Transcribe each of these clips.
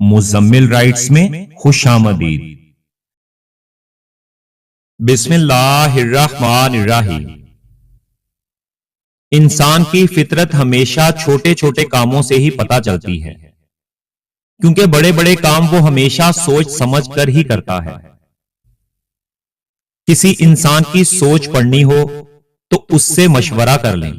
Muzammil rights میں خوش آمدید۔ بسم اللہ الرحمن الرحیم۔ انسان کی فطرت ہمیشہ چھوٹے چھوٹے کاموں سے ہی پتہ چلتی ہے، کیونکہ بڑے بڑے کام وہ ہمیشہ سوچ سمجھ کر ہی کرتا ہے۔ کسی انسان کی سوچ پڑھنی ہو تو اس سے مشورہ کر لیں،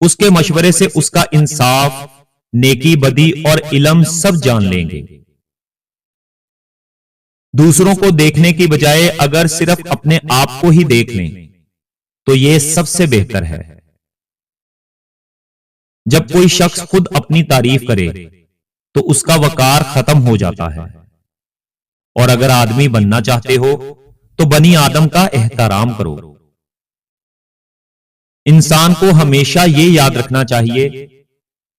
اس کے مشورے سے اس کا انصاف، نیکی بدی اور علم سب جان لیں گے۔ دوسروں کو دیکھنے کی بجائے اگر صرف اپنے آپ کو ہی دیکھ لیں تو یہ سب سے بہتر ہے۔ جب کوئی شخص خود اپنی تعریف کرے تو اس کا وقار ختم ہو جاتا ہے، اور اگر آدمی بننا چاہتے ہو تو بنی آدم کا احترام کرو۔ انسان کو ہمیشہ یہ یاد رکھنا چاہیے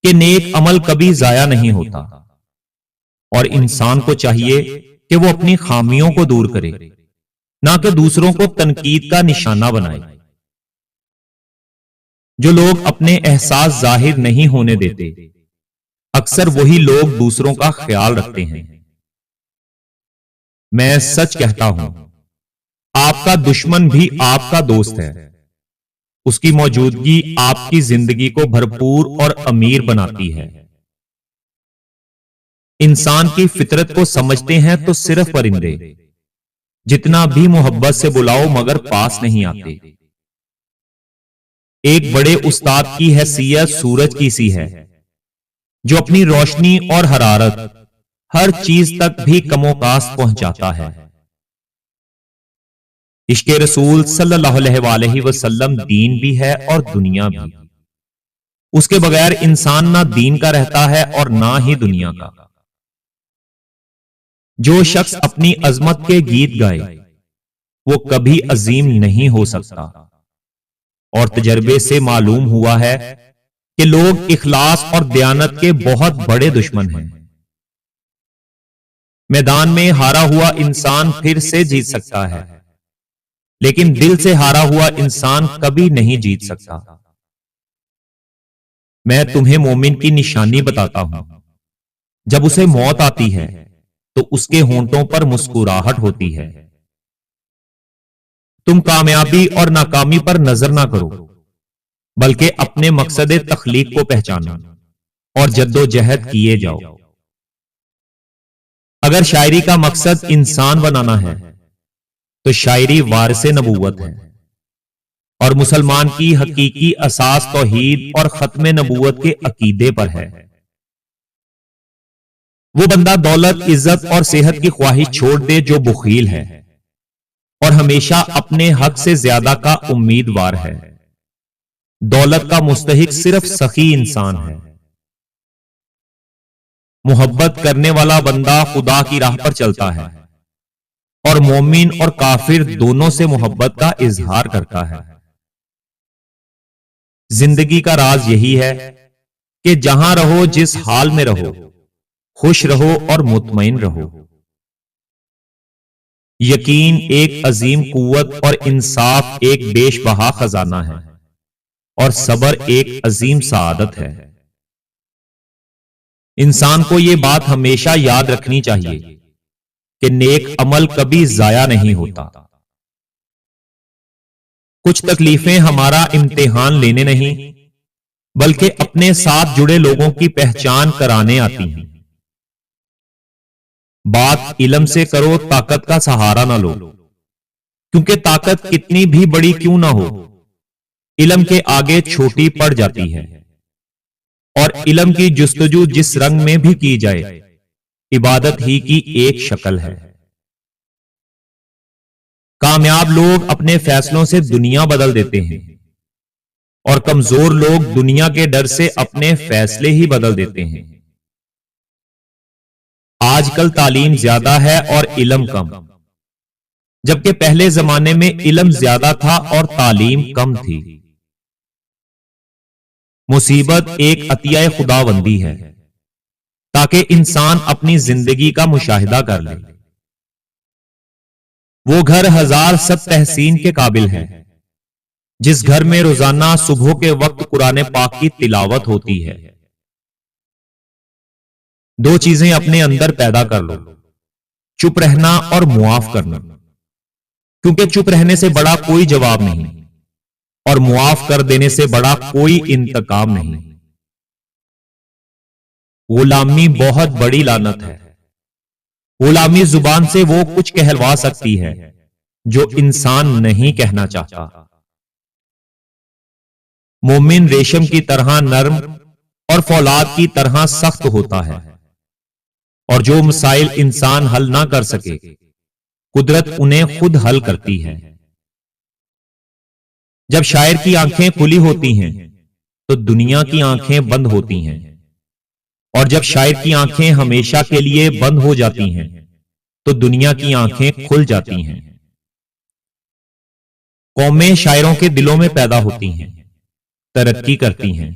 کہ نیک عمل کبھی ضائع نہیں ہوتا، اور انسان کو چاہیے کہ وہ اپنی خامیوں کو دور کرے، نہ کہ دوسروں کو تنقید کا نشانہ بنائے۔ جو لوگ اپنے احساس ظاہر نہیں ہونے دیتے، اکثر وہی لوگ دوسروں کا خیال رکھتے ہیں۔ میں سچ کہتا ہوں، آپ کا دشمن بھی آپ کا دوست ہے۔ اس کی موجودگی آپ کی زندگی کو بھرپور اور امیر بناتی ہے۔ انسان کی فطرت کو سمجھتے ہیں تو صرف پرندے، جتنا بھی محبت سے بلاؤ مگر پاس نہیں آتے۔ ایک بڑے استاد کی حیثیت سورج کی سی ہے، جو اپنی روشنی اور حرارت ہر چیز تک بھی کم و کاست پہنچاتا ہے۔ عشق رسول صلی اللہ علیہ وآلہ وسلم دین بھی ہے اور دنیا بھی۔ اس کے بغیر انسان نہ دین کا رہتا ہے اور نہ ہی دنیا کا۔ جو شخص اپنی عظمت کے گیت گائے وہ کبھی عظیم نہیں ہو سکتا، اور تجربے سے معلوم ہوا ہے کہ لوگ اخلاص اور دیانت کے بہت بڑے دشمن ہیں۔ میدان میں ہارا ہوا انسان پھر سے جیت سکتا ہے، لیکن دل سے ہارا ہوا انسان کبھی نہیں جیت سکتا۔ میں تمہیں مومن کی نشانی بتاتا ہوں، جب اسے موت آتی ہے تو اس کے ہونٹوں پر مسکراہٹ ہوتی ہے۔ تم کامیابی اور ناکامی پر نظر نہ کرو، بلکہ اپنے مقصد تخلیق کو پہچانو اور جدوجہد کیے جاؤ۔ اگر شاعری کا مقصد انسان بنانا ہے تو شاعری وارث نبوت ہے، اور مسلمان کی حقیقی اساس توحید اور ختم نبوت کے عقیدے پر ہے۔ وہ بندہ دولت، عزت اور صحت کی خواہش چھوڑ دے جو بخیل ہے اور ہمیشہ اپنے حق سے زیادہ کا امیدوار ہے۔ دولت کا مستحق صرف سخی انسان ہے۔ محبت کرنے والا بندہ خدا کی راہ پر چلتا ہے، اور مومن اور کافر دونوں سے محبت کا اظہار کرتا ہے۔ زندگی کا راز یہی ہے کہ جہاں رہو، جس حال میں رہو، خوش رہو اور مطمئن رہو۔ یقین ایک عظیم قوت اور انصاف ایک بیش بہا خزانہ ہے، اور صبر ایک عظیم سعادت ہے۔ انسان کو یہ بات ہمیشہ یاد رکھنی چاہیے کہ نیک عمل کبھی ضائع نہیں ہوتا۔ کچھ تکلیفیں ہمارا امتحان لینے نہیں بلکہ اپنے ساتھ جڑے لوگوں کی پہچان کرانے آتی ہیں۔ بات علم سے کرو، طاقت کا سہارا نہ لو، کیونکہ طاقت کتنی بھی بڑی کیوں نہ ہو، علم کے آگے چھوٹی پڑ جاتی ہے۔ اور علم کی جستجو جس رنگ میں بھی کی جائے، عبادت ہی کی ایک شکل ہے۔ کامیاب لوگ اپنے فیصلوں سے دنیا بدل دیتے ہیں، اور کمزور لوگ دنیا کے ڈر سے اپنے فیصلے ہی بدل دیتے ہیں۔ آج کل تعلیم زیادہ ہے اور علم کم، جبکہ پہلے زمانے میں علم زیادہ تھا اور تعلیم کم تھی۔ مصیبت ایک عطیہ خداوندی ہے، تاکہ انسان اپنی زندگی کا مشاہدہ کر لے۔ وہ گھر ہزار صد تحسین کے قابل ہے جس گھر میں روزانہ صبح کے وقت قرآن پاک کی تلاوت ہوتی ہے۔ دو چیزیں اپنے اندر پیدا کر لو، چپ رہنا اور معاف کرنا، کیونکہ چپ رہنے سے بڑا کوئی جواب نہیں اور معاف کر دینے سے بڑا کوئی انتقام نہیں۔ غلامی بہت بڑی لعنت ہے۔ غلامی زبان سے وہ کچھ کہلوا سکتی ہے جو انسان نہیں کہنا چاہتا۔ مومن ریشم کی طرح نرم اور فولاد کی طرح سخت ہوتا ہے، اور جو مسائل انسان حل نہ کر سکے قدرت انہیں خود حل کرتی ہے۔ جب شاعر کی آنکھیں کھلی ہوتی ہیں تو دنیا کی آنکھیں بند ہوتی ہیں، اور جب شاعر کی آنکھیں ہمیشہ کے لیے بند ہو جاتی ہیں تو دنیا کی آنکھیں کھل جاتی ہیں۔ قومیں شاعروں کے دلوں میں پیدا ہوتی ہیں، ترقی کرتی ہیں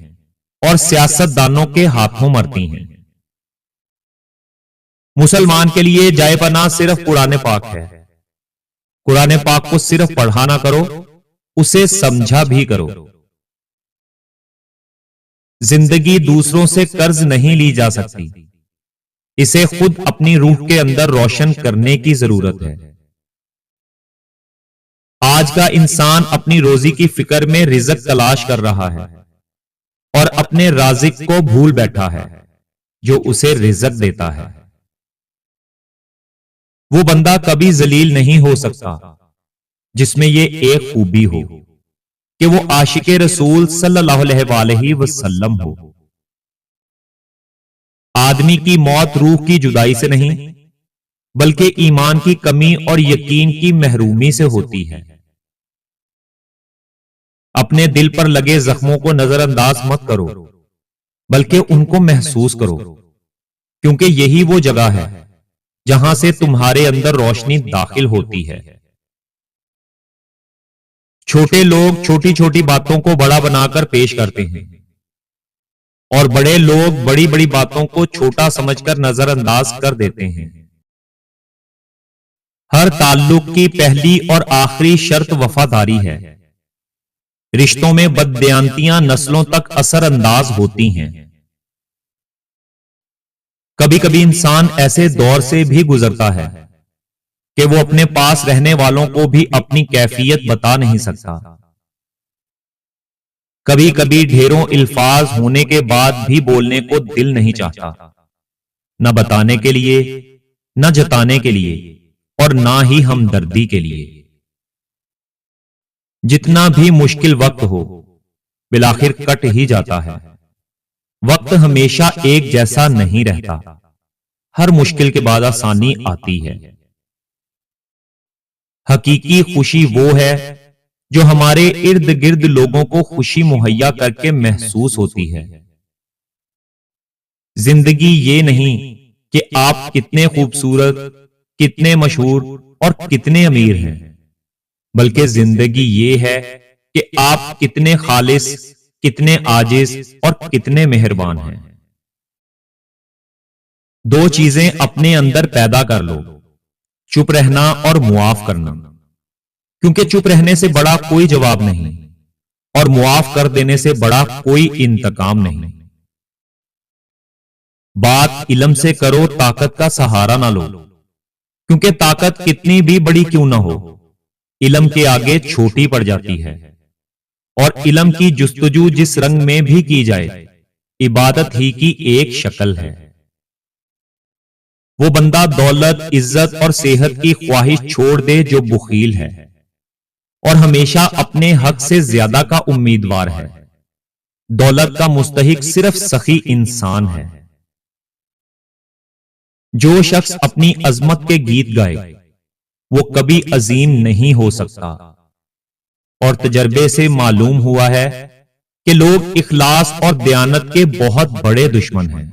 اور سیاست دانوں کے ہاتھوں مرتی ہیں۔ مسلمان کے لیے جائے پناہ صرف قرآن پاک ہے۔ قرآن پاک کو صرف پڑھا نہ کرو، اسے سمجھا بھی کرو۔ زندگی دوسروں سے قرض نہیں لی جا سکتی، اسے خود اپنی روح کے اندر روشن کرنے کی ضرورت ہے۔ آج کا انسان اپنی روزی کی فکر میں رزق تلاش کر رہا ہے اور اپنے رازق کو بھول بیٹھا ہے جو اسے رزق دیتا ہے۔ وہ بندہ کبھی ذلیل نہیں ہو سکتا جس میں یہ ایک خوبی ہو کہ وہ عاشق رسول صلی اللہ علیہ وآلہ وسلم ہو۔ آدمی کی موت روح کی جدائی سے نہیں بلکہ ایمان کی کمی اور یقین کی محرومی سے ہوتی ہے۔ اپنے دل پر لگے زخموں کو نظر انداز مت کرو بلکہ ان کو محسوس کرو، کیونکہ یہی وہ جگہ ہے جہاں سے تمہارے اندر روشنی داخل ہوتی ہے۔ چھوٹے لوگ چھوٹی چھوٹی باتوں کو بڑا بنا کر پیش کرتے ہیں، اور بڑے لوگ بڑی بڑی باتوں کو چھوٹا سمجھ کر نظر انداز کر دیتے ہیں۔ ہر تعلق کی پہلی اور آخری شرط وفاداری ہے۔ رشتوں میں بددیانتیاں نسلوں تک اثر انداز ہوتی ہیں۔ کبھی کبھی انسان ایسے دور سے بھی گزرتا ہے کہ وہ اپنے پاس رہنے والوں کو بھی اپنی کیفیت بتا نہیں سکتا۔ کبھی کبھی ڈھیروں الفاظ ہونے کے بعد بھی بولنے کو دل نہیں چاہتا، نہ بتانے کے لیے، نہ جتانے کے لیے، اور نہ ہی ہمدردی کے لیے۔ جتنا بھی مشکل وقت ہو بالآخر کٹ ہی جاتا ہے۔ وقت ہمیشہ ایک جیسا نہیں رہتا، ہر مشکل کے بعد آسانی آتی ہے۔ حقیقی خوشی وہ ہے جو ہمارے ارد گرد لوگوں کو خوشی مہیا کر کے محسوس ہوتی ہے۔ زندگی یہ نہیں کہ آپ کتنے خوبصورت، کتنے مشہور اور کتنے امیر ہیں، بلکہ زندگی یہ ہے کہ آپ کتنے خالص، کتنے عاجز اور کتنے مہربان ہیں۔ دو چیزیں اپنے اندر پیدا کر لو، چپ رہنا اور معاف کرنا، کیونکہ چپ رہنے سے بڑا کوئی جواب نہیں اور معاف کر دینے سے بڑا کوئی انتقام نہیں۔ بات علم سے کرو، طاقت کا سہارا نہ لو، کیونکہ طاقت کتنی بھی بڑی کیوں نہ ہو علم کے آگے چھوٹی پڑ جاتی ہے، اور علم کی جستجو جس رنگ میں بھی کی جائے عبادت ہی کی ایک شکل ہے۔ وہ بندہ دولت، عزت اور صحت کی خواہش چھوڑ دے جو بخیل ہے اور ہمیشہ اپنے حق سے زیادہ کا امیدوار ہے۔ دولت کا مستحق صرف سخی انسان ہے۔ جو شخص اپنی عظمت کے گیت گائے وہ کبھی عظیم نہیں ہو سکتا، اور تجربے سے معلوم ہوا ہے کہ لوگ اخلاص اور دیانت کے بہت بڑے دشمن ہیں۔